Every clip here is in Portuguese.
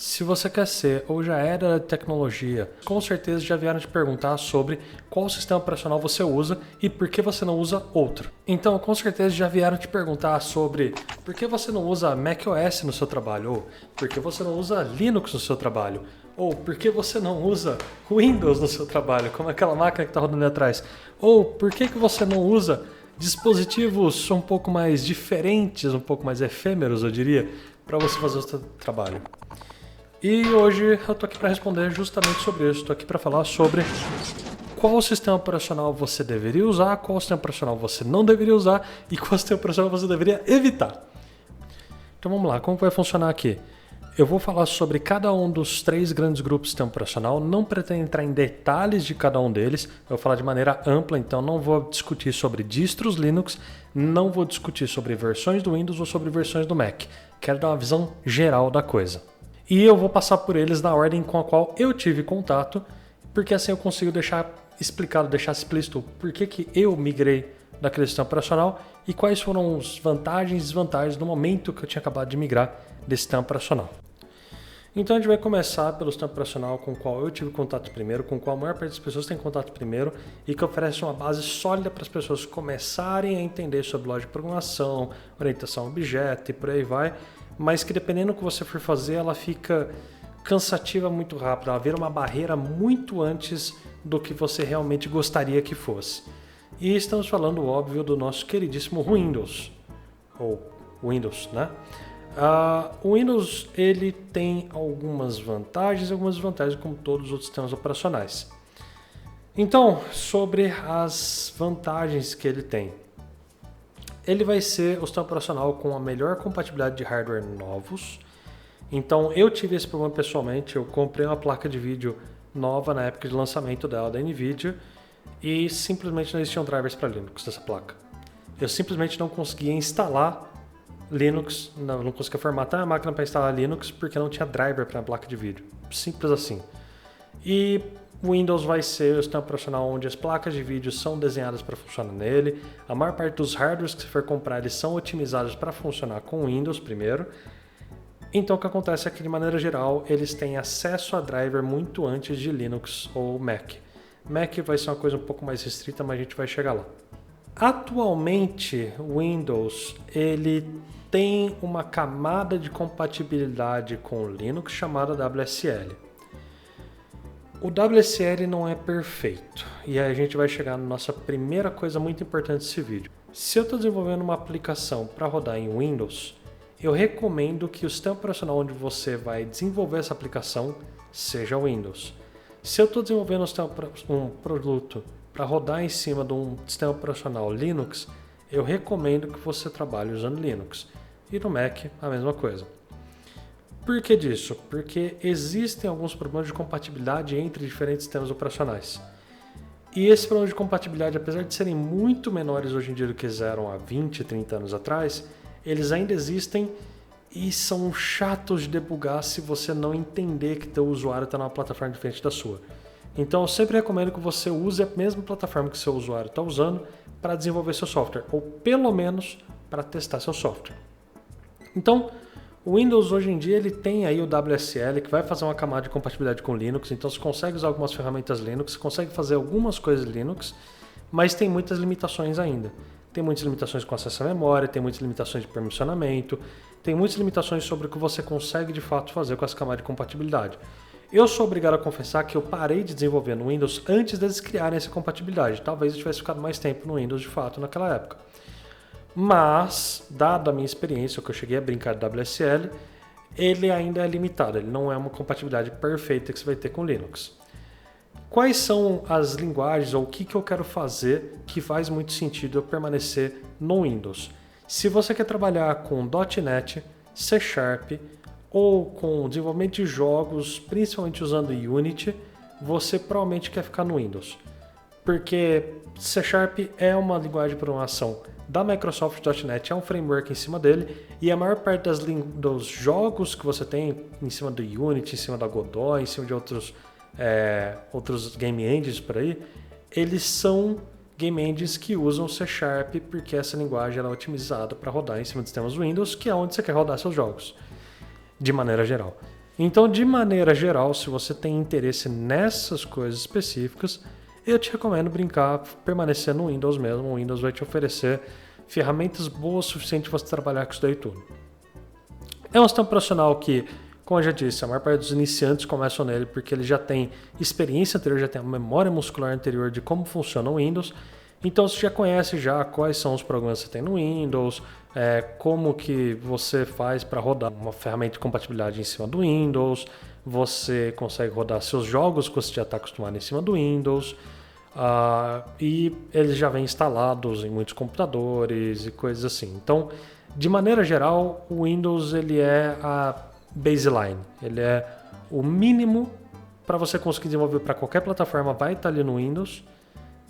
Se você quer ser ou já era de tecnologia, com certeza já vieram te perguntar sobre qual sistema operacional você usa e por que você não usa outro. Então, com certeza já vieram te perguntar sobre por que você não usa macOS no seu trabalho, ou por que você não usa Linux no seu trabalho, ou por que você não usa Windows no seu trabalho, como aquela máquina que está rodando ali atrás, ou por que você não usa dispositivos um pouco mais diferentes, um pouco mais efêmeros, eu diria, para você fazer o seu trabalho. E hoje eu tô aqui para responder justamente sobre isso. Estou aqui para falar sobre qual sistema operacional você deveria usar, qual sistema operacional você não deveria usar e qual sistema operacional você deveria evitar. Então vamos lá, como vai funcionar aqui? Eu vou falar sobre cada um dos 3 grandes grupos de sistema operacional, não pretendo entrar em detalhes de cada um deles, eu vou falar de maneira ampla, então não vou discutir sobre distros Linux, não vou discutir sobre versões do Windows ou sobre versões do Mac. Quero dar uma visão geral da coisa. E eu vou passar por eles na ordem com a qual eu tive contato, porque assim eu consigo deixar explicado, deixar explícito por que eu migrei daquele sistema operacional e quais foram as vantagens e desvantagens no momento que eu tinha acabado de migrar desse sistema operacional. Então a gente vai começar pelo sistema operacional com o qual eu tive contato primeiro, com o qual a maior parte das pessoas tem contato primeiro e que oferece uma base sólida para as pessoas começarem a entender sobre lógica de programação, orientação a objeto e por aí vai, mas que dependendo do que você for fazer, ela fica cansativa muito rápido, ela vira uma barreira muito antes do que você realmente gostaria que fosse. E estamos falando, óbvio, do nosso queridíssimo Windows, ou Windows, né? O Windows ele tem algumas vantagens e algumas desvantagens, como todos os outros sistemas operacionais. Então, sobre as vantagens que ele tem. Ele vai ser o sistema operacional com a melhor compatibilidade de hardware novos. Então, eu tive esse problema pessoalmente. Eu comprei uma placa de vídeo nova na época de lançamento dela, da NVIDIA, e simplesmente não existiam drivers para Linux dessa placa. Eu simplesmente não conseguia instalar Linux, não conseguia formatar a máquina para instalar Linux porque não tinha driver para a placa de vídeo. Simples assim. E o Windows vai ser o sistema operacional onde as placas de vídeo são desenhadas para funcionar nele. A maior parte dos hardwares que você for comprar eles são otimizados para funcionar com o Windows primeiro. Então o que acontece é que de maneira geral eles têm acesso a driver muito antes de Linux ou Mac. Mac vai ser uma coisa um pouco mais restrita, mas a gente vai chegar lá. Atualmente o Windows ele tem uma camada de compatibilidade com o Linux chamada WSL. O WSL não é perfeito, e aí a gente vai chegar na nossa primeira coisa muito importante desse vídeo. Se eu estou desenvolvendo uma aplicação para rodar em Windows, eu recomendo que o sistema operacional onde você vai desenvolver essa aplicação seja o Windows. Se eu estou desenvolvendo um produto para rodar em cima de um sistema operacional Linux, eu recomendo que você trabalhe usando Linux. E no Mac, a mesma coisa. Por que disso? Porque existem alguns problemas de compatibilidade entre diferentes sistemas operacionais. E esses problemas de compatibilidade, apesar de serem muito menores hoje em dia do que eram há 20, 30 anos atrás, eles ainda existem e são chatos de debugar se você não entender que teu usuário está numa plataforma diferente da sua. Então eu sempre recomendo que você use a mesma plataforma que seu usuário está usando para desenvolver seu software, ou pelo menos para testar seu software. Então, o Windows hoje em dia ele tem aí o WSL que vai fazer uma camada de compatibilidade com Linux, então você consegue usar algumas ferramentas Linux, você consegue fazer algumas coisas Linux, mas tem muitas limitações ainda. Tem muitas limitações com acesso à memória, tem muitas limitações de permissionamento, tem muitas limitações sobre o que você consegue de fato fazer com essa camada de compatibilidade. Eu sou obrigado a confessar que eu parei de desenvolver no Windows antes deles criarem essa compatibilidade. Talvez eu tivesse ficado mais tempo no Windows de fato naquela época. Mas, dada a minha experiência, o que eu cheguei a brincar de WSL, ele ainda é limitado, ele não é uma compatibilidade perfeita que você vai ter com Linux. Quais são as linguagens ou o que eu quero fazer que faz muito sentido eu permanecer no Windows? Se você quer trabalhar com .NET, C Sharp ou com desenvolvimento de jogos, principalmente usando Unity, você provavelmente quer ficar no Windows. Porque C Sharp é uma linguagem de programação da Microsoft.NET, é um framework em cima dele, e a maior parte dos jogos que você tem em cima do Unity, em cima da Godot, em cima de outros game engines por aí, eles são game engines que usam C Sharp porque essa linguagem ela é otimizada para rodar em cima de sistemas Windows, que é onde você quer rodar seus jogos, de maneira geral. Então, de maneira geral, se você tem interesse nessas coisas específicas, eu te recomendo brincar, permanecer no Windows mesmo. O Windows vai te oferecer ferramentas boas o suficiente para você trabalhar com isso daí tudo. É um sistema operacional que, como eu já disse, a maior parte dos iniciantes começam nele porque ele já tem experiência anterior, já tem a memória muscular anterior de como funciona o Windows. Então você já conhece já quais são os programas que você tem no Windows, como que você faz para rodar uma ferramenta de compatibilidade em cima do Windows, você consegue rodar seus jogos que você já está acostumado em cima do Windows, e eles já vêm instalados em muitos computadores e coisas assim. Então, de maneira geral, o Windows ele é a baseline, ele é o mínimo para você conseguir desenvolver para qualquer plataforma, vai estar ali no Windows,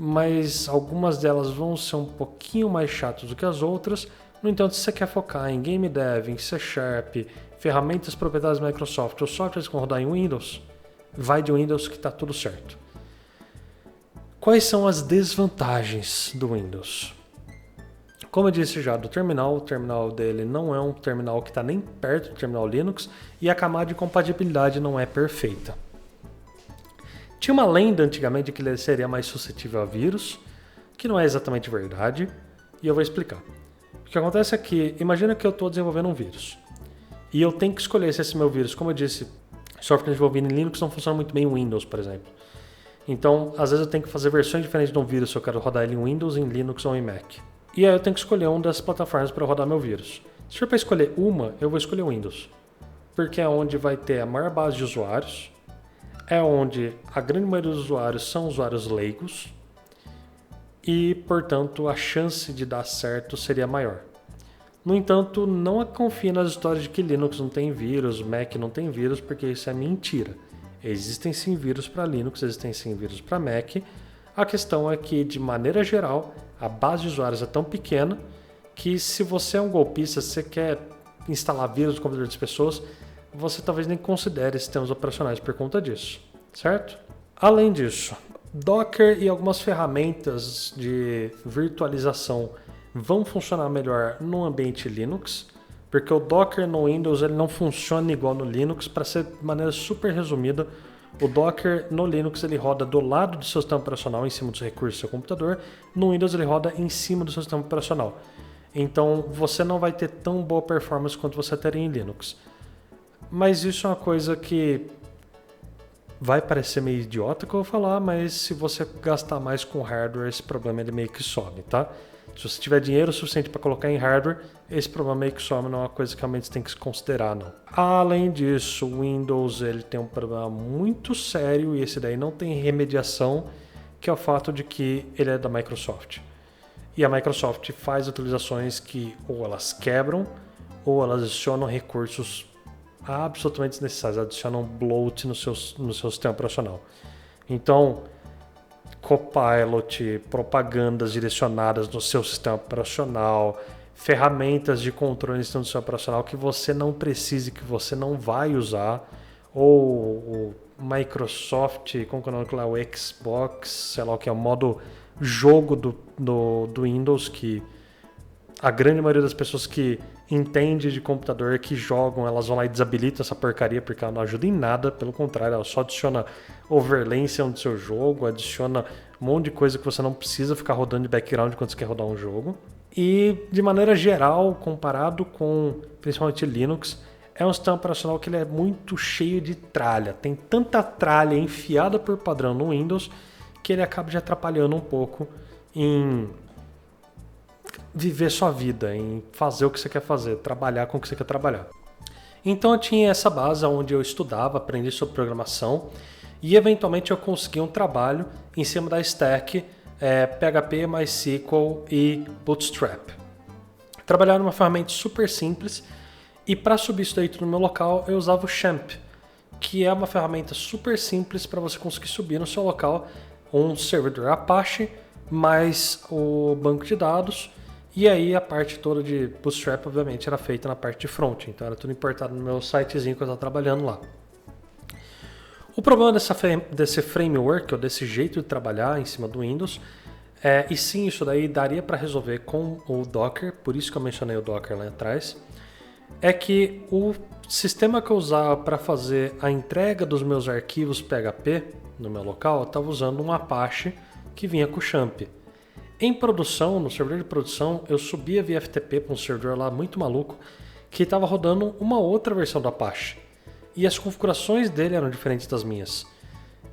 mas algumas delas vão ser um pouquinho mais chatas do que as outras. No entanto, se você quer focar em Game Dev, em C Sharp, ferramentas proprietárias da Microsoft ou softwares que vão rodar em Windows, vai de Windows que está tudo certo. Quais são as desvantagens do Windows? Como eu disse já do terminal, o terminal dele não é um terminal que está nem perto do terminal Linux e a camada de compatibilidade não é perfeita. Tinha uma lenda antigamente que ele seria mais suscetível a vírus, que não é exatamente verdade, e eu vou explicar. O que acontece é que, imagina que eu estou desenvolvendo um vírus, e eu tenho que escolher se esse meu vírus, como eu disse, software desenvolvido em Linux não funciona muito bem em Windows, por exemplo. Então, às vezes eu tenho que fazer versões diferentes de um vírus se eu quero rodar ele em Windows, em Linux ou em Mac. E aí eu tenho que escolher uma das plataformas para rodar meu vírus. Se for para escolher uma, eu vou escolher o Windows, porque é onde vai ter a maior base de usuários, é onde a grande maioria dos usuários são usuários leigos e, portanto, a chance de dar certo seria maior. No entanto, não confie nas histórias de que Linux não tem vírus, Mac não tem vírus, porque isso é mentira. Existem sim vírus para Linux, existem sim vírus para Mac. A questão é que, de maneira geral, a base de usuários é tão pequena que se você é um golpista, se você quer instalar vírus no computador das pessoas, você talvez nem considere sistemas operacionais por conta disso, certo? Além disso, Docker e algumas ferramentas de virtualização vão funcionar melhor no ambiente Linux, porque o Docker no Windows ele não funciona igual no Linux. Para ser de maneira super resumida, o Docker no Linux ele roda do lado do seu sistema operacional, em cima dos recursos do seu computador. No Windows ele roda em cima do seu sistema operacional. Então você não vai ter tão boa performance quanto você teria em Linux. Mas isso é uma coisa que vai parecer meio idiota que eu vou falar, mas se você gastar mais com hardware, esse problema ele meio que some, tá? Se você tiver dinheiro suficiente para colocar em hardware, esse problema meio que some, não é uma coisa que realmente você tem que se considerar, não. Além disso, o Windows ele tem um problema muito sério, e esse daí não tem remediação, que é o fato de que ele é da Microsoft. E a Microsoft faz atualizações que ou elas quebram, ou elas adicionam recursos absolutamente desnecessários, adicionam bloat no seu sistema operacional. Então, Copilot, propagandas direcionadas no seu sistema operacional, ferramentas de controle no sistema operacional que você não precisa, que você não vai usar, ou o Microsoft, como que é o nome lá, o Xbox, sei lá o que é o modo jogo do Windows, que a grande maioria das pessoas que entende de computador, que jogam, elas vão lá e desabilitam essa porcaria porque ela não ajuda em nada, pelo contrário, ela só adiciona overlay em cima do seu jogo, adiciona um monte de coisa que você não precisa ficar rodando de background quando você quer rodar um jogo. E de maneira geral, comparado com principalmente Linux, é um sistema operacional que ele é muito cheio de tralha. Tem tanta tralha enfiada por padrão no Windows que ele acaba te atrapalhando um pouco em viver sua vida, em fazer o que você quer fazer, trabalhar com o que você quer trabalhar. Então eu tinha essa base onde eu estudava, aprendi sobre programação e eventualmente eu consegui um trabalho em cima da stack PHP, MySQL e Bootstrap. Trabalhar numa ferramenta super simples e para subir isso daí tudo no meu local eu usava o Champ, que é uma ferramenta super simples para você conseguir subir no seu local um servidor Apache mais o banco de dados. E aí a parte toda de Bootstrap, obviamente, era feita na parte de front. Então era tudo importado no meu sitezinho que eu estava trabalhando lá. O problema desse framework, ou desse jeito de trabalhar em cima do Windows, e sim, isso daí daria para resolver com o Docker, por isso que eu mencionei o Docker lá atrás, é que o sistema que eu usava para fazer a entrega dos meus arquivos PHP no meu local, eu estava usando um Apache que vinha com o XAMPP. Em produção, no servidor de produção, eu subia via FTP para um servidor lá muito maluco que estava rodando uma outra versão do Apache. E as configurações dele eram diferentes das minhas.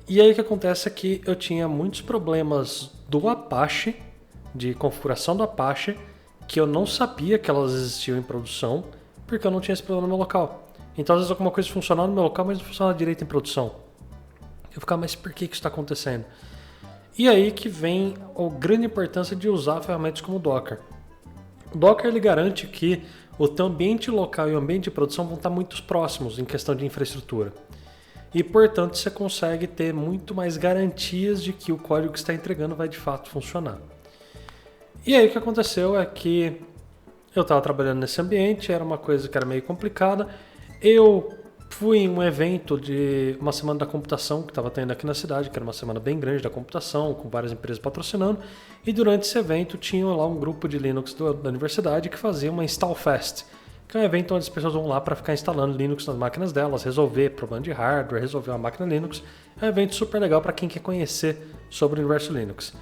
E aí o que acontece é que eu tinha muitos problemas do Apache, de configuração do Apache, que eu não sabia que elas existiam em produção, porque eu não tinha esse problema no meu local. Então às vezes alguma coisa funcionava no meu local, mas não funcionava direito em produção. Eu ficava, mas por que isso está acontecendo? E aí que vem a grande importância de usar ferramentas como o Docker. O Docker ele garante que o teu ambiente local e o ambiente de produção vão estar muito próximos em questão de infraestrutura. E, portanto, você consegue ter muito mais garantias de que o código que está entregando vai de fato funcionar. E aí o que aconteceu é que eu estava trabalhando nesse ambiente, era uma coisa que era meio complicada. Eu fui em um evento de uma semana da computação que estava tendo aqui na cidade, que era uma semana bem grande da computação, com várias empresas patrocinando. E durante esse evento tinha lá um grupo de Linux da universidade que fazia uma Install Fest, que é um evento onde as pessoas vão lá para ficar instalando Linux nas máquinas delas, resolver problema de hardware, resolver uma máquina Linux. É um evento super legal para quem quer conhecer sobre o universo Linux.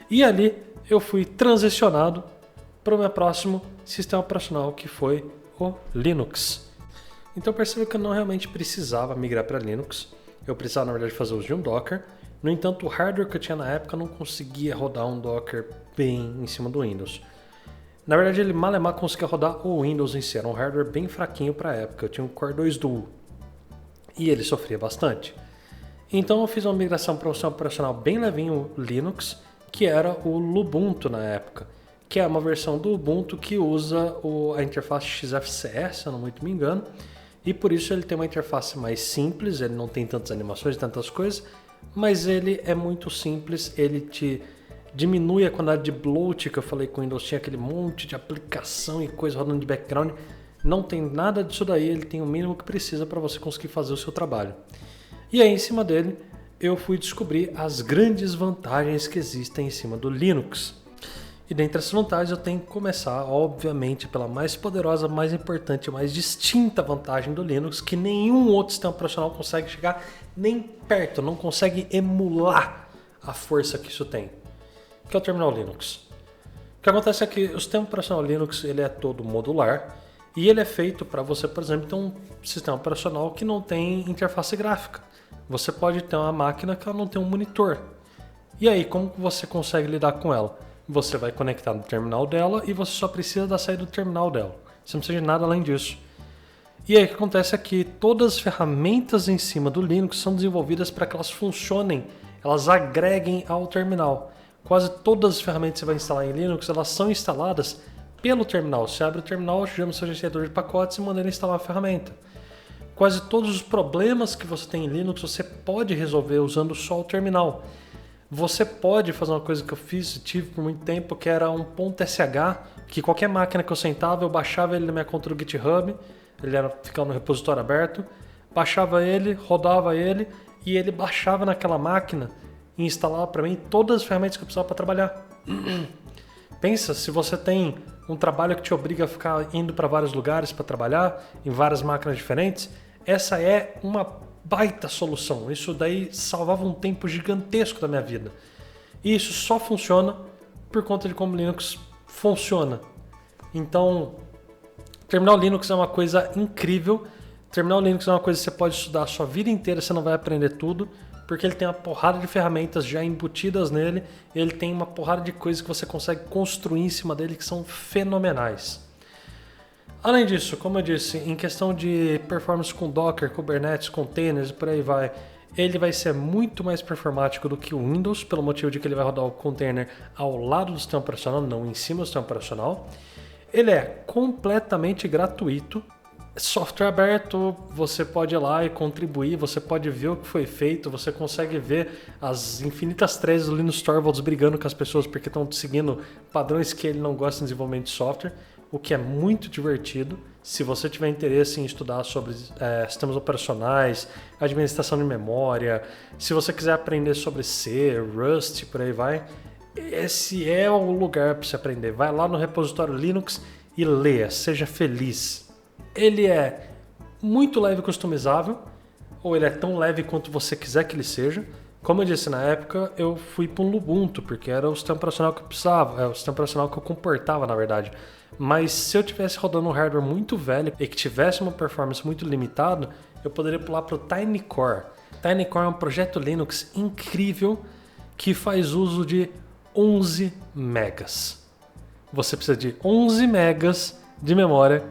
E ali eu fui transicionado para o meu próximo sistema operacional, que foi o Linux. Então eu percebi que eu não realmente precisava migrar para Linux. Eu precisava, na verdade, fazer uso de um Docker. No entanto, o hardware que eu tinha na época não conseguia rodar um Docker bem em cima do Windows. Na verdade, ele mal conseguia rodar o Windows em si. Era um hardware bem fraquinho para a época. Eu tinha um Core 2 Duo. E ele sofria bastante. Então eu fiz uma migração para um sistema operacional bem levinho Linux, que era o Lubuntu na época. Que é uma versão do Ubuntu que usa a interface XFCE, se eu não muito me engano. E por isso ele tem uma interface mais simples, ele não tem tantas animações e tantas coisas, mas ele é muito simples, ele te diminui a quantidade de bloat que eu falei que o Windows tinha, aquele monte de aplicação e coisa rodando de background. Não tem nada disso daí, ele tem o mínimo que precisa para você conseguir fazer o seu trabalho. E aí em cima dele eu fui descobrir as grandes vantagens que existem em cima do Linux. E dentre essas vantagens eu tenho que começar, obviamente, pela mais poderosa, mais importante, mais distinta vantagem do Linux, que nenhum outro sistema operacional consegue chegar nem perto, não consegue emular a força que isso tem, que é o terminal Linux. O que acontece é que o sistema operacional Linux ele é todo modular e ele é feito para você, por exemplo, ter um sistema operacional que não tem interface gráfica. Você pode ter uma máquina que ela não tem um monitor. E aí, como você consegue lidar com ela? Você vai conectar no terminal dela e você só precisa da saída do terminal dela. Você não precisa de nada além disso. E aí o que acontece é que todas as ferramentas em cima do Linux são desenvolvidas para que elas funcionem, elas agreguem ao terminal. Quase todas as ferramentas que você vai instalar em Linux, elas são instaladas pelo terminal. Você abre o terminal, chama o seu gerenciador de pacotes e manda ele instalar a ferramenta. Quase todos os problemas que você tem em Linux você pode resolver usando só o terminal. Você pode fazer uma coisa que eu tive por muito tempo, que era um .sh, que qualquer máquina que eu sentava, eu baixava ele na minha conta do GitHub, ele ficava no repositório aberto, baixava ele, rodava ele, e ele baixava naquela máquina e instalava para mim todas as ferramentas que eu precisava para trabalhar. Pensa, se você tem um trabalho que te obriga a ficar indo para vários lugares para trabalhar, em várias máquinas diferentes, essa é uma baita solução. Isso daí salvava um tempo gigantesco da minha vida. E isso só funciona por conta de como Linux funciona. Então, terminal Linux é uma coisa incrível. Terminal Linux é uma coisa que você pode estudar a sua vida inteira, você não vai aprender tudo, porque ele tem uma porrada de ferramentas já embutidas nele, ele tem uma porrada de coisas que você consegue construir em cima dele que são fenomenais. Além disso, como eu disse, em questão de performance com Docker, Kubernetes, containers e por aí vai, ele vai ser muito mais performático do que o Windows, pelo motivo de que ele vai rodar o container ao lado do sistema operacional, não em cima do sistema operacional. Ele é completamente gratuito, software aberto, você pode ir lá e contribuir, você pode ver o que foi feito, você consegue ver as infinitas threads do Linus Torvalds brigando com as pessoas porque estão seguindo padrões que ele não gosta de desenvolvimento de software, o que é muito divertido. Se você tiver interesse em estudar sobre sistemas operacionais, administração de memória, se você quiser aprender sobre C, Rust, por aí vai, esse é o lugar para você aprender. Vai lá no repositório Linux e leia, seja feliz. Ele é muito leve e customizável, ou ele é tão leve quanto você quiser que ele seja. Como eu disse, na época eu fui para um Ubuntu, porque era o sistema operacional que eu precisava, é o sistema operacional que eu comportava, na verdade. Mas se eu tivesse rodando um hardware muito velho e que tivesse uma performance muito limitada, eu poderia pular para o TinyCore. TinyCore é um projeto Linux incrível que faz uso de 11 megas. Você precisa de 11 megas de memória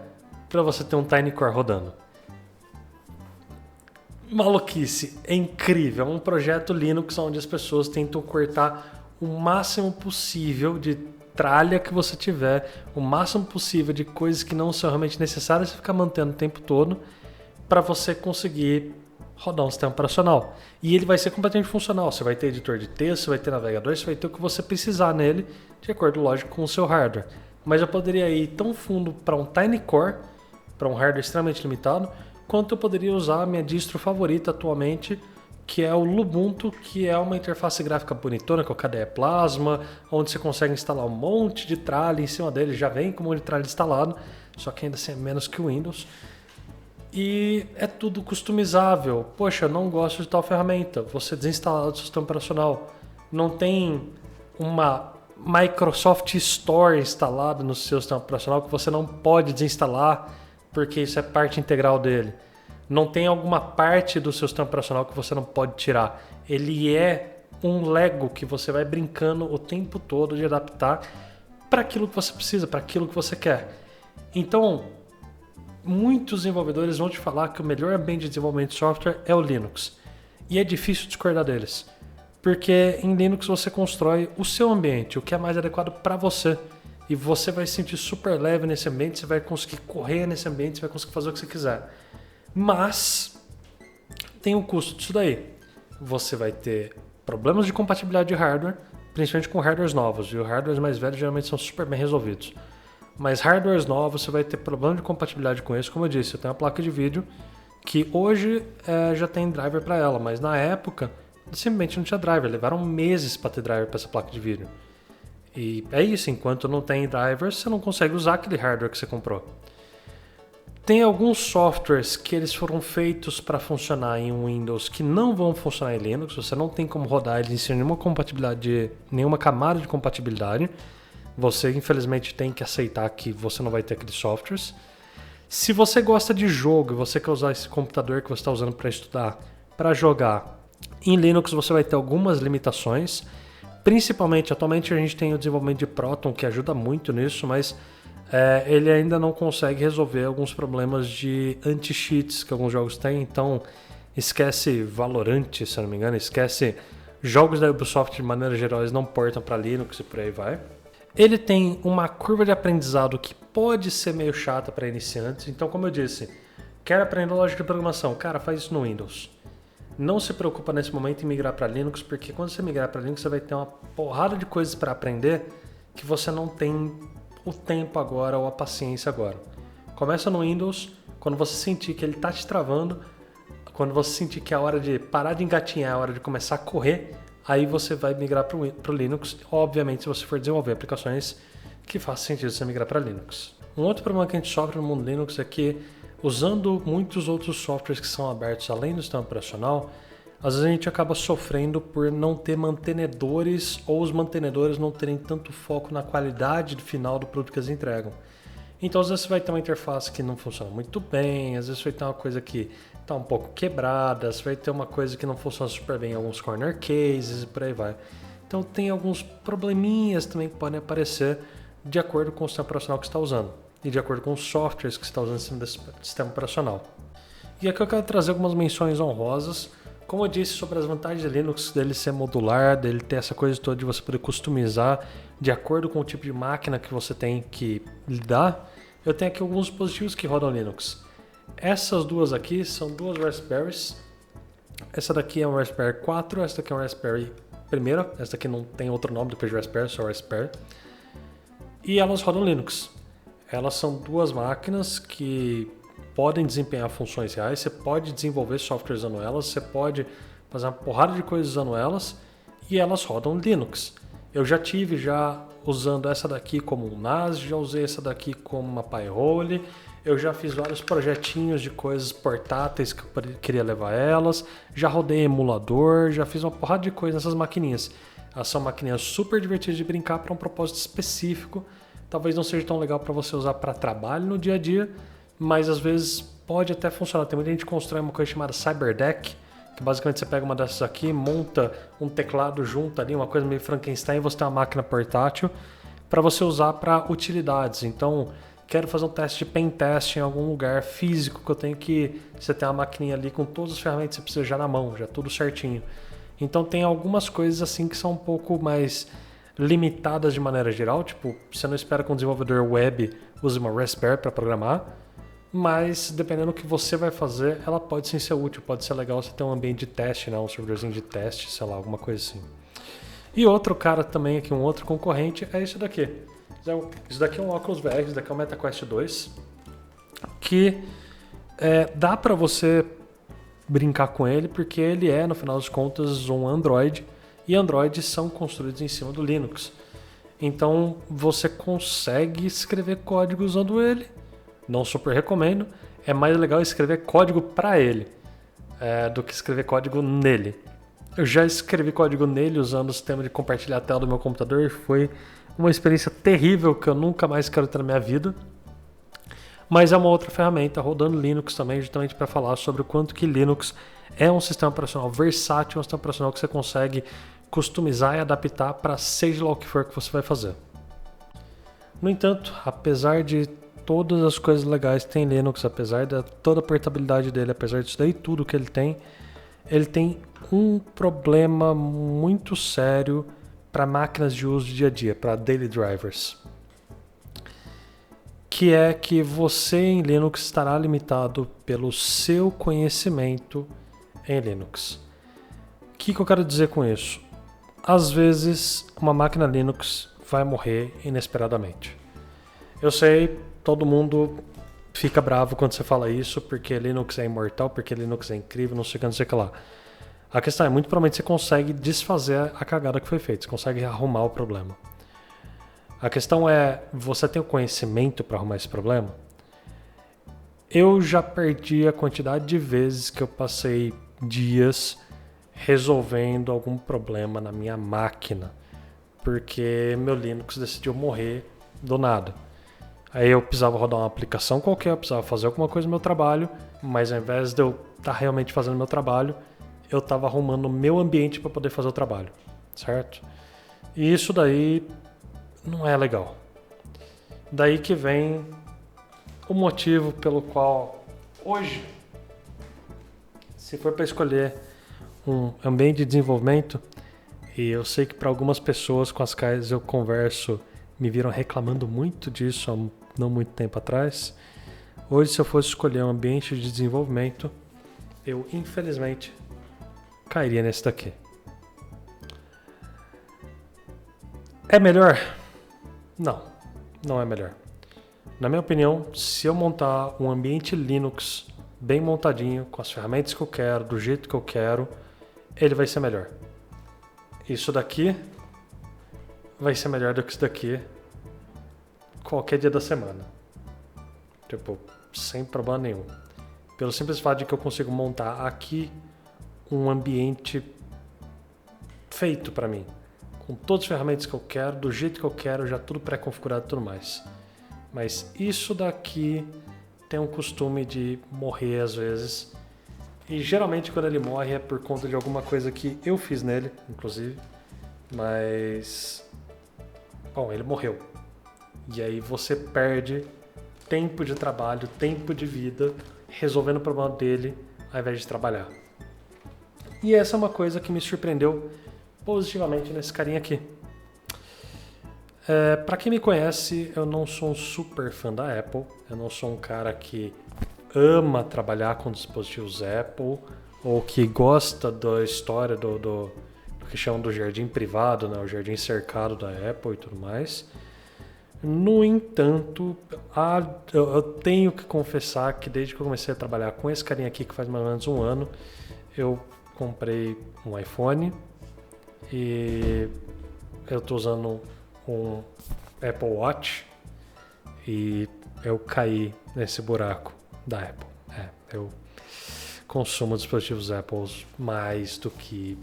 para você ter um TinyCore rodando. Maluquice, é incrível, é um projeto Linux onde as pessoas tentam cortar o máximo possível de tralha que você tiver, o máximo possível de coisas que não são realmente necessárias você ficar mantendo o tempo todo para você conseguir rodar um sistema operacional. E ele vai ser completamente funcional, você vai ter editor de texto, você vai ter navegador, você vai ter o que você precisar nele, de acordo, lógico, com o seu hardware. Mas eu poderia ir tão fundo para um TinyCore, para um hardware extremamente limitado, quanto eu poderia usar a minha distro favorita atualmente, que é o Lubuntu, que é uma interface gráfica bonitona com a KDE Plasma, onde você consegue instalar um monte de tralha em cima dele, já vem com um monte de tralha instalado, só que ainda assim é menos que o Windows. E é tudo customizável. Poxa, eu não gosto de tal ferramenta, você desinstalar do sistema operacional. Não tem uma Microsoft Store instalada no seu sistema operacional que você não pode desinstalar, porque isso é parte integral dele. Não tem alguma parte do seu sistema operacional que você não pode tirar. Ele é um Lego que você vai brincando o tempo todo de adaptar para aquilo que você precisa, para aquilo que você quer. Então, muitos desenvolvedores vão te falar que o melhor ambiente de desenvolvimento de software é o Linux. E é difícil discordar deles. Porque em Linux você constrói o seu ambiente, o que é mais adequado para você. E você vai se sentir super leve nesse ambiente, você vai conseguir correr nesse ambiente, você vai conseguir fazer o que você quiser. Mas tem um custo disso daí. Você vai ter problemas de compatibilidade de hardware, principalmente com hardwares novos. E os hardwares mais velhos geralmente são super bem resolvidos. Mas hardwares novos, você vai ter problema de compatibilidade com isso. Como eu disse, eu tenho uma placa de vídeo que hoje já tem driver para ela, mas na época simplesmente não tinha driver. Levaram meses para ter driver para essa placa de vídeo. E é isso, enquanto não tem driver, você não consegue usar aquele hardware que você comprou. Tem alguns softwares que eles foram feitos para funcionar em Windows que não vão funcionar em Linux. Você não tem como rodar eles sem nenhuma compatibilidade, nenhuma camada de compatibilidade. Você, infelizmente, tem que aceitar que você não vai ter aqueles softwares. Se você gosta de jogo e você quer usar esse computador que você está usando para estudar, para jogar, em Linux você vai ter algumas limitações. Principalmente, atualmente a gente tem o desenvolvimento de Proton, que ajuda muito nisso, mas ele ainda não consegue resolver alguns problemas de anti-cheats que alguns jogos têm. Então, esquece Valorant, se eu não me engano, esquece jogos da Ubisoft de maneira geral, eles não portam para Linux e por aí vai. Ele tem uma curva de aprendizado que pode ser meio chata para iniciantes. Então, como eu disse, quer aprender lógica de programação? Cara, faz isso no Windows. Não se preocupa nesse momento em migrar para Linux, porque quando você migrar para Linux, você vai ter uma porrada de coisas para aprender que você não tem o tempo agora ou a paciência agora. Começa no Windows, quando você sentir que ele está te travando, quando você sentir que é a hora de parar de engatinhar, é a hora de começar a correr, aí você vai migrar para o Linux, obviamente se você for desenvolver aplicações que façam sentido você migrar para Linux. Um outro problema que a gente sofre no mundo Linux é que, usando muitos outros softwares que são abertos além do sistema operacional, às vezes a gente acaba sofrendo por não ter mantenedores ou os mantenedores não terem tanto foco na qualidade final do produto que eles entregam. Então às vezes você vai ter uma interface que não funciona muito bem, às vezes você vai ter uma coisa que está um pouco quebrada, você vai ter uma coisa que não funciona super bem em alguns corner cases e por aí vai. Então tem alguns probleminhas também que podem aparecer de acordo com o sistema operacional que você está usando e de acordo com os softwares que você está usando em cima desse sistema operacional. E aqui eu quero trazer algumas menções honrosas. Como eu disse sobre as vantagens de Linux, dele ser modular, dele ter essa coisa toda de você poder customizar de acordo com o tipo de máquina que você tem que lidar, eu tenho aqui alguns dispositivos que rodam Linux. Essas duas aqui são duas Raspberries. Essa daqui é um Raspberry 4, essa daqui é um Raspberry primeira. Essa daqui não tem outro nome depois de Raspberry, só Raspberry. E elas rodam Linux. Elas são duas máquinas que podem desempenhar funções reais, você pode desenvolver software usando elas, você pode fazer uma porrada de coisas usando elas e elas rodam Linux. Eu já tive usando essa daqui como um NAS, já usei essa daqui como uma Pi-hole, Eu já fiz vários projetinhos de coisas portáteis que eu queria levar elas. Já rodei emulador, já fiz uma porrada de coisa nessas maquininhas. Elas são maquininhas super divertidas de brincar para um propósito específico. Talvez não seja tão legal para você usar para trabalho no dia a dia, mas às vezes pode até funcionar. Tem muita gente que constrói uma coisa chamada Cyberdeck, que basicamente você pega uma dessas aqui, monta um teclado junto ali, uma coisa meio Frankenstein, e você tem uma máquina portátil para você usar para utilidades. Então, quero fazer um teste de pen test em algum lugar físico que eu tenho que... Você tem uma maquininha ali com todas as ferramentas que você precisa já na mão, já tudo certinho. Então tem algumas coisas assim que são um pouco mais limitadas de maneira geral, tipo, você não espera que um desenvolvedor web use uma Raspberry para programar, mas dependendo do que você vai fazer, ela pode sim ser útil, pode ser legal você ter um ambiente de teste, né? Um servidorzinho de teste, sei lá, alguma coisa assim. E outro cara também aqui, um outro concorrente, é esse daqui. Isso daqui é um Oculus VR, isso daqui é um MetaQuest 2, que dá para você brincar com ele, porque ele é, no final das contas, um Android, e Androids são construídos em cima do Linux. Então você consegue escrever código usando ele. Não super recomendo. É mais legal escrever código para ele do que escrever código nele. Eu já escrevi código nele usando o sistema de compartilhar a tela do meu computador e foi uma experiência terrível que eu nunca mais quero ter na minha vida. Mas é uma outra ferramenta rodando Linux também, justamente para falar sobre o quanto que Linux é um sistema operacional versátil, um sistema operacional que você consegue customizar e adaptar para seja lá o que for que você vai fazer. No entanto, apesar de todas as coisas legais que tem Linux, apesar de toda a portabilidade dele, apesar disso daí tudo que ele tem um problema muito sério para máquinas de uso dia a dia, para daily drivers, que é que você em Linux estará limitado pelo seu conhecimento em Linux. O que eu quero dizer com isso? Às vezes, uma máquina Linux vai morrer inesperadamente. Eu sei, todo mundo fica bravo quando você fala isso, porque Linux é imortal, porque Linux é incrível, não sei o que, não sei o que lá. A questão é, muito provavelmente você consegue desfazer a cagada que foi feita, você consegue arrumar o problema. A questão é, você tem o conhecimento para arrumar esse problema? Eu já perdi a quantidade de vezes que eu passei dias resolvendo algum problema na minha máquina, porque meu Linux decidiu morrer do nada. Aí eu precisava rodar uma aplicação qualquer, eu precisava fazer alguma coisa no meu trabalho, mas ao invés de eu estar realmente fazendo meu trabalho, eu estava arrumando o meu ambiente para poder fazer o trabalho, certo? E isso daí não é legal. Daí que vem o motivo pelo qual hoje, se for para escolher um ambiente de desenvolvimento, e eu sei que para algumas pessoas com as quais eu converso me viram reclamando muito disso há não muito tempo atrás, hoje se eu fosse escolher um ambiente de desenvolvimento, eu infelizmente cairia nesse daqui. É melhor? Não, não é melhor. Na minha opinião, se eu montar um ambiente Linux bem montadinho, com as ferramentas que eu quero, do jeito que eu quero, ele vai ser melhor. Isso daqui vai ser melhor do que isso daqui qualquer dia da semana. Tipo, sem problema nenhum. Pelo simples fato de que eu consigo montar aqui um ambiente feito para mim, com todas as ferramentas que eu quero, do jeito que eu quero, já tudo pré-configurado e tudo mais. Mas isso daqui tem um costume de morrer às vezes. E geralmente quando ele morre é por conta de alguma coisa que eu fiz nele, inclusive. Mas... bom, ele morreu. E aí você perde tempo de trabalho, tempo de vida, resolvendo o problema dele, ao invés de trabalhar. E essa é uma coisa que me surpreendeu positivamente nesse carinha aqui. Para quem me conhece, eu não sou um super fã da Apple. Eu não sou um cara que ama trabalhar com dispositivos Apple ou que gosta da história do que chamam do jardim privado, né? O jardim cercado da Apple e tudo mais. No entanto, eu tenho que confessar que desde que eu comecei a trabalhar com esse carinha aqui, que faz mais ou menos um ano, eu comprei um iPhone e eu estou usando um Apple Watch e eu caí nesse buraco da Apple. Eu consumo dispositivos Apple mais do que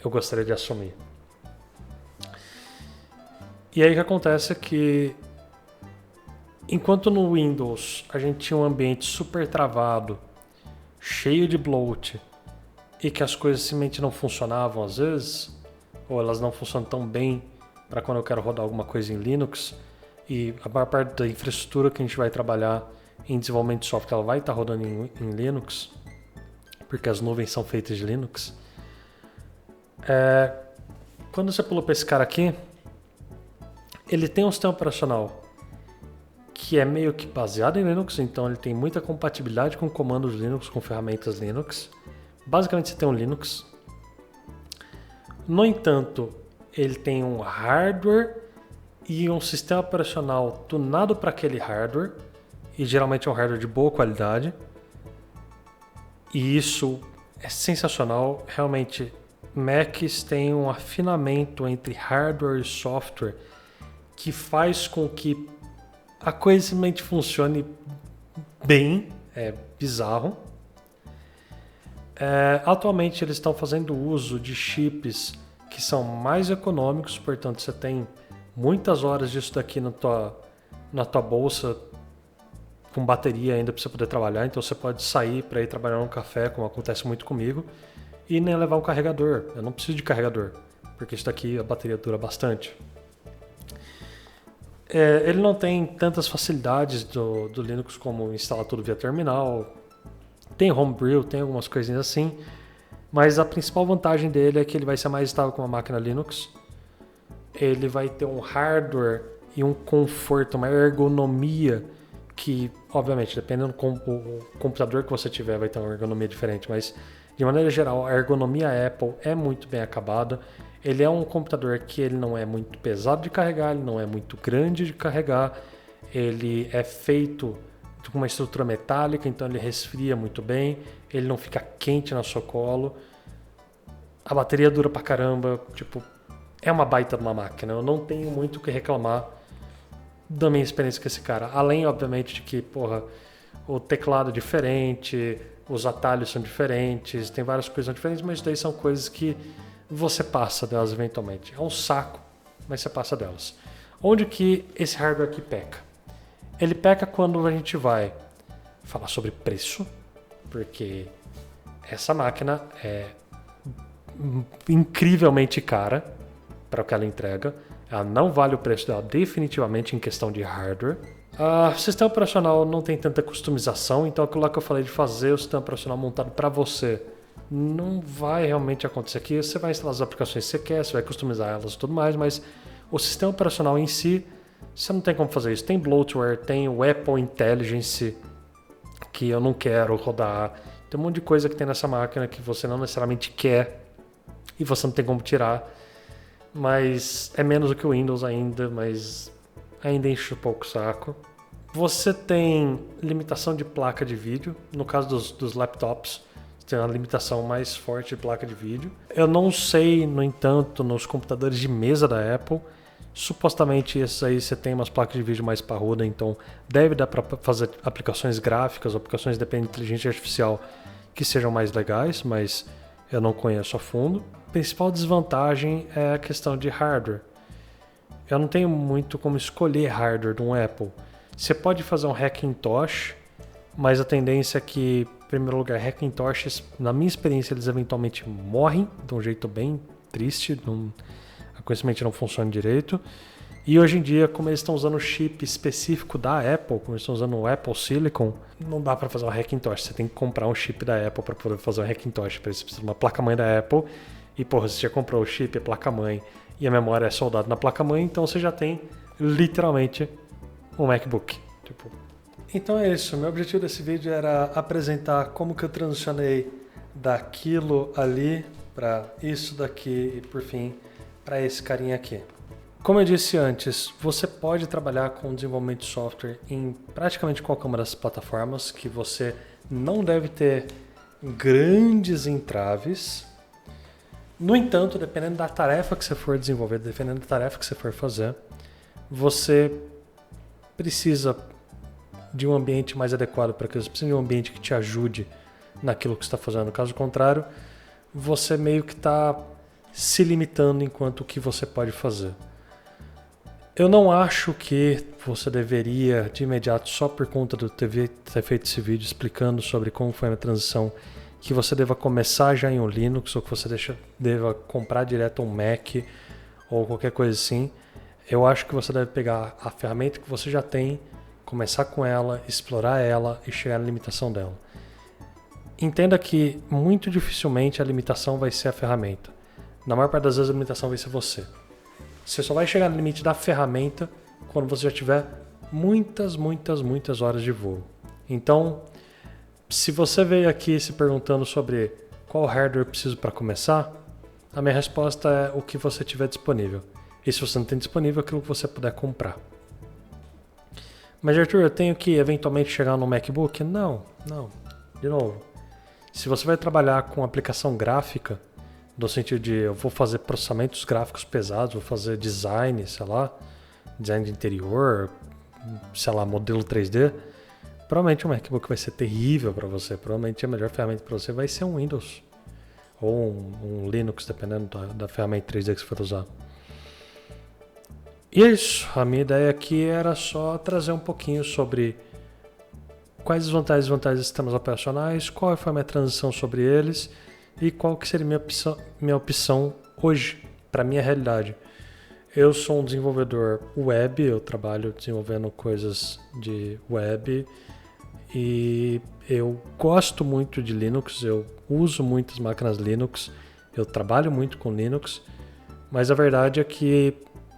eu gostaria de assumir. E aí o que acontece é que, enquanto no Windows a gente tinha um ambiente super travado, cheio de bloat, e que as coisas simplesmente não funcionavam às vezes, ou elas não funcionam tão bem para quando eu quero rodar alguma coisa em Linux, e a maior parte da infraestrutura que a gente vai trabalhar em desenvolvimento de software ela vai estar rodando em Linux, porque as nuvens são feitas de Linux. Quando você pula para esse cara aqui, ele tem um sistema operacional que é meio que baseado em Linux, então ele tem muita compatibilidade com comandos Linux, com ferramentas Linux. Basicamente você tem um Linux. No entanto, ele tem um hardware e um sistema operacional tunado para aquele hardware, e geralmente é um hardware de boa qualidade. E isso é sensacional. Realmente, Macs têm um afinamento entre hardware e software que faz com que a coisa simplesmente funcione bem. É bizarro. Atualmente eles estão fazendo uso de chips que são mais econômicos, portanto você tem muitas horas disso daqui na tua bolsa com bateria ainda para você poder trabalhar, então você pode sair para ir trabalhar num café, como acontece muito comigo, e nem levar um carregador. Eu não preciso de carregador, porque isso daqui a bateria dura bastante. Ele não tem tantas facilidades do Linux como instalar tudo via terminal. Tem Homebrew, tem algumas coisinhas assim, mas a principal vantagem dele é que ele vai ser mais estável com uma máquina Linux. Ele vai ter um hardware e um conforto, uma ergonomia que, obviamente, dependendo do computador que você tiver, vai ter uma ergonomia diferente, mas de maneira geral, a ergonomia Apple é muito bem acabada. Ele é um computador que ele não é muito pesado de carregar, ele não é muito grande de carregar, ele é feito com uma estrutura metálica, então ele resfria muito bem, ele não fica quente no seu colo, a bateria dura pra caramba, é uma baita de uma máquina. Eu não tenho muito o que reclamar da minha experiência com esse cara, além, obviamente, de que, o teclado é diferente, os atalhos são diferentes, tem várias coisas diferentes, mas daí são coisas que você passa delas eventualmente. É um saco, mas você passa delas. Onde que esse hardware aqui peca? Ele peca quando a gente vai falar sobre preço, porque essa máquina é incrivelmente cara para o que ela entrega. Ela não vale o preço dela definitivamente em questão de hardware. O sistema operacional não tem tanta customização, então aquilo lá que eu falei de fazer o sistema operacional montado para você não vai realmente acontecer aqui. Você vai instalar as aplicações que você quer, você vai customizar elas e tudo mais, mas o sistema operacional em si, você não tem como fazer isso. Tem bloatware, tem o Apple Intelligence, que eu não quero rodar. Tem um monte de coisa que tem nessa máquina que você não necessariamente quer e você não tem como tirar. Mas é menos do que o Windows ainda, mas ainda enche um pouco o saco. Você tem limitação de placa de vídeo. No caso dos laptops, tem uma limitação mais forte de placa de vídeo. Eu não sei, no entanto, nos computadores de mesa da Apple. Supostamente esses aí você tem umas placas de vídeo mais parrudas, então deve dar para fazer aplicações gráficas, aplicações dependendo de inteligência artificial que sejam mais legais, mas eu não conheço a fundo. A principal desvantagem é a questão de hardware. Eu não tenho muito como escolher hardware de um Apple. Você pode fazer um Hackintosh, mas a tendência é que, em primeiro lugar, Hackintoshes, na minha experiência, eles eventualmente morrem de um jeito bem triste, a coisa não funciona direito. E hoje em dia, como eles estão usando o chip específico da Apple, como eles estão usando o Apple Silicon, não dá para fazer um Hackintosh. Você tem que comprar um chip da Apple para poder fazer um Hackintosh. Para isso você precisa de uma placa-mãe da Apple. E, você já comprou o chip, a placa-mãe e a memória é soldada na placa-mãe, então você já tem literalmente um MacBook. Então é isso. Meu objetivo desse vídeo era apresentar como que eu transicionei daquilo ali para isso daqui e, por fim, para esse carinha aqui. Como eu disse antes, você pode trabalhar com desenvolvimento de software em praticamente qualquer uma das plataformas, que você não deve ter grandes entraves. No entanto, dependendo da tarefa que você for desenvolver, dependendo da tarefa que você for fazer, você precisa de um ambiente mais adequado para aquilo. Você precisa de um ambiente que te ajude naquilo que você está fazendo. Caso contrário, você meio que está se limitando enquanto o que você pode fazer. Eu não acho que você deveria, de imediato, só por conta de ter feito esse vídeo explicando sobre como foi a minha transição, que você deva começar já em um Linux ou que você deva comprar direto um Mac ou qualquer coisa assim. Eu acho que você deve pegar a ferramenta que você já tem, começar com ela, explorar ela e chegar na limitação dela. Entenda que muito dificilmente a limitação vai ser a ferramenta. Na maior parte das vezes a limitação vai ser você. Você só vai chegar no limite da ferramenta quando você já tiver muitas horas de voo. Então, se você veio aqui se perguntando sobre qual hardware eu preciso para começar, a minha resposta é o que você tiver disponível. E se você não tem disponível, aquilo que você puder comprar. Mas Arthur, eu tenho que eventualmente chegar no MacBook? Não. De novo, se você vai trabalhar com aplicação gráfica, no sentido de eu vou fazer processamentos gráficos pesados, vou fazer design, sei lá, design de interior, sei lá, modelo 3D, provavelmente o MacBook vai ser terrível para você. Provavelmente a melhor ferramenta para você vai ser um Windows ou um Linux, dependendo da ferramenta 3D que você for usar. E é isso. A minha ideia aqui era só trazer um pouquinho sobre quais as vantagens e desvantagens dos sistemas operacionais, qual foi a minha transição sobre eles e qual que seria minha opção hoje, para a minha realidade. Eu sou um desenvolvedor web, eu trabalho desenvolvendo coisas de web e eu gosto muito de Linux, eu uso muitas máquinas Linux, eu trabalho muito com Linux, mas a verdade é que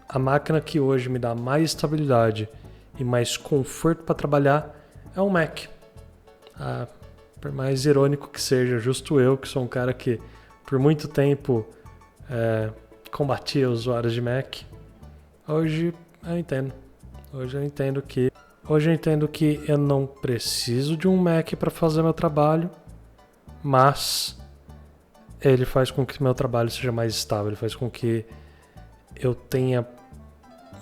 a máquina que hoje me dá mais estabilidade e mais conforto para trabalhar é um Mac. Por mais irônico que seja, justo eu, que sou um cara que por muito tempo combatia usuários de Mac, hoje eu entendo. Hoje eu entendo que eu não preciso de um Mac para fazer meu trabalho, mas ele faz com que meu trabalho seja mais estável, ele faz com que eu tenha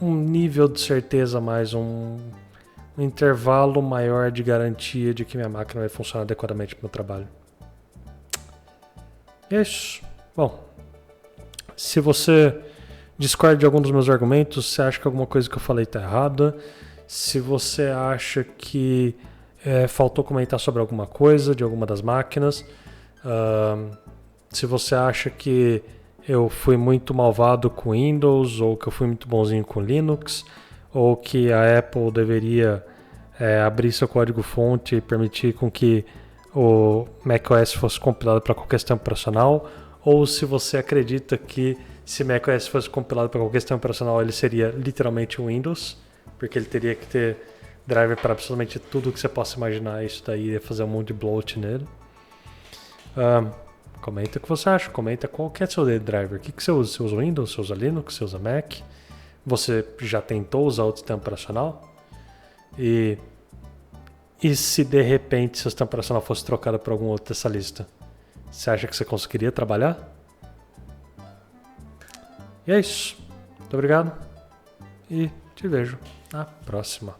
um nível de certeza mais, um intervalo maior de garantia de que minha máquina vai funcionar adequadamente para o meu trabalho. E é isso. Bom, se você discorda de algum dos meus argumentos, se acha que alguma coisa que eu falei está errada, se você acha que faltou comentar sobre alguma coisa de alguma das máquinas, se você acha que eu fui muito malvado com Windows ou que eu fui muito bonzinho com Linux, ou que a Apple deveria abrir seu código-fonte e permitir com que o macOS fosse compilado para qualquer sistema operacional, ou se você acredita que se macOS fosse compilado para qualquer sistema operacional ele seria literalmente um Windows, porque ele teria que ter driver para absolutamente tudo que você possa imaginar, isso daí ia fazer um monte de bloat nele. Comenta o que você acha, comenta qual que é o seu driver, o que você usa? Você usa Windows, você usa Linux, você usa Mac? Você já tentou usar outro sistema operacional? E se de repente seu sistema operacional fosse trocado por algum outro dessa lista? Você acha que você conseguiria trabalhar? E é isso. Muito obrigado e te vejo na próxima.